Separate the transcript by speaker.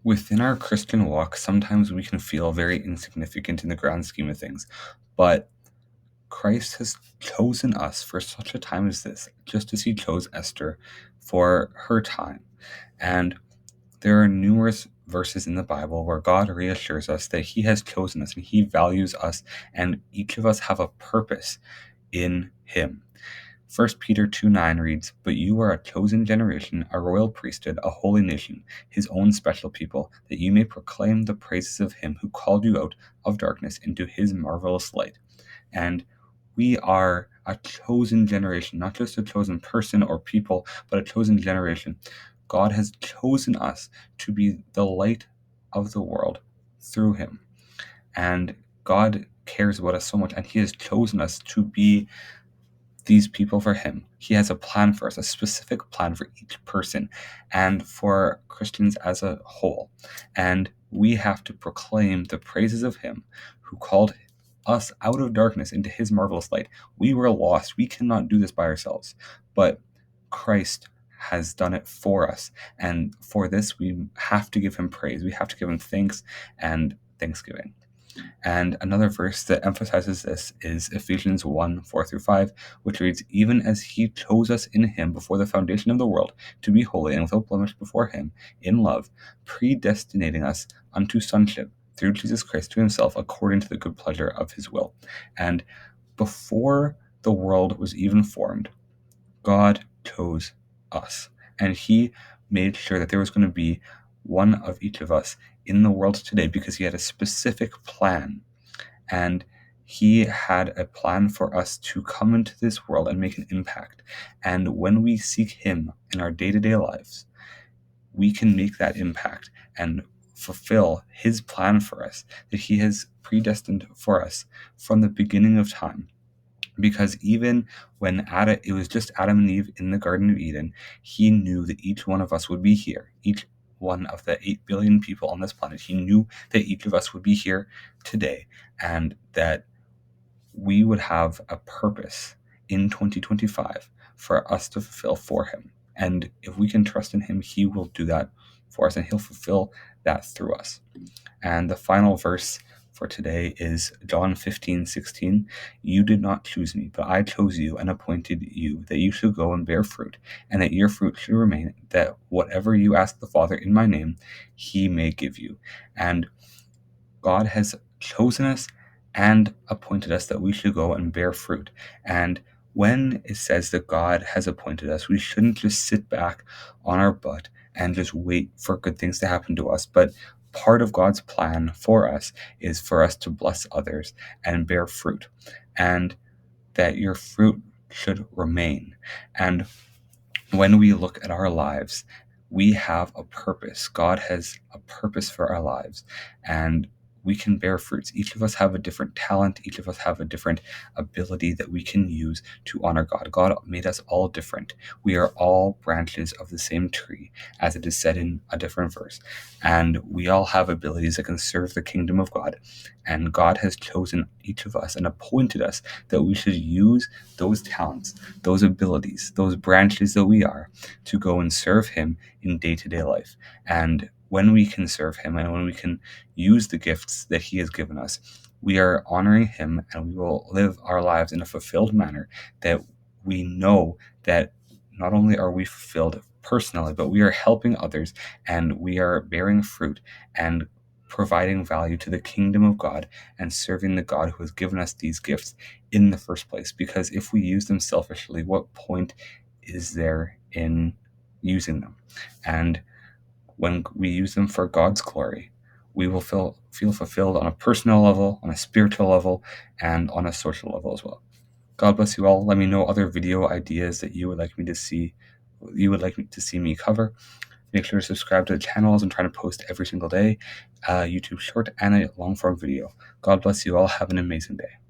Speaker 1: Within our Christian walk, sometimes we can feel very insignificant in the grand scheme of things, but Christ has chosen us for such a time as this, just as he chose Esther for her time. And there are numerous verses in the Bible where God reassures us that he has chosen us and he values us, and each of us have a purpose in him. 1 Peter 2:9 reads, "But you are a chosen generation, a royal priesthood, a holy nation, his own special people, that you may proclaim the praises of him who called you out of darkness into his marvelous light." And we are a chosen generation, not just a chosen person or people, but a chosen generation. God has chosen us to be the light of the world through him. And God cares about us so much, and he has chosen us to be these people for him. He has a plan for us, a specific plan for each person and for Christians as a whole. And we have to proclaim the praises of him who called us out of darkness into his marvelous light. We were lost. We cannot do this by ourselves, but Christ has done it for us. And for this, we have to give him praise. We have to give him thanks and thanksgiving. And another verse that emphasizes this is Ephesians 1:4-5, which reads, "Even as he chose us in him before the foundation of the world to be holy and without blemish before him in love, predestinating us unto sonship through Jesus Christ to himself according to the good pleasure of his will." And before the world was even formed, God chose us. And he made sure that there was going to be one of each of us in the world today because he had a specific plan. And he had a plan for us to come into this world and make an impact. And when we seek him in our day-to-day lives, we can make that impact and fulfill his plan for us that he has predestined for us from the beginning of time. Because even when it was just Adam and Eve in the Garden of Eden, he knew that each one of us would be here. Each one of the 8 billion people on this planet, he knew that each of us would be here today and that we would have a purpose in 2025 for us to fulfill for him. And if we can trust in him, he will do that for us and he'll fulfill that through us. And the final verse for today is John 15:16. "You did not choose me, but I chose you and appointed you that you should go and bear fruit, and that your fruit should remain, that whatever you ask the Father in my name, he may give you." And God has chosen us and appointed us that we should go and bear fruit. And when it says that God has appointed us, we shouldn't just sit back on our butt and just wait for good things to happen to us. But part of God's plan for us is for us to bless others and bear fruit, and that your fruit should remain. And when we look at our lives, we have a purpose. God has a purpose for our lives, and we can bear fruits. Each of us have a different talent. Each of us have a different ability that we can use to honor God. God made us all different. We are all branches of the same tree, as it is said in a different verse. And we all have abilities that can serve the kingdom of God. And God has chosen each of us and appointed us that we should use those talents, those abilities, those branches that we are, to go and serve him in day-to-day life. And when we can serve him and when we can use the gifts that he has given us, we are honoring him, and we will live our lives in a fulfilled manner that we know that not only are we fulfilled personally, but we are helping others and we are bearing fruit and providing value to the kingdom of God and serving the God who has given us these gifts in the first place. Because if we use them selfishly, what point is there in using them? And when we use them for God's glory, we will feel fulfilled on a personal level, on a spiritual level, and on a social level as well. God bless you all. Let me know other video ideas that you would like me to see me cover. Make sure to subscribe to the channel as I'm trying to post every single day, YouTube short and a long form video. God bless you all. Have an amazing day.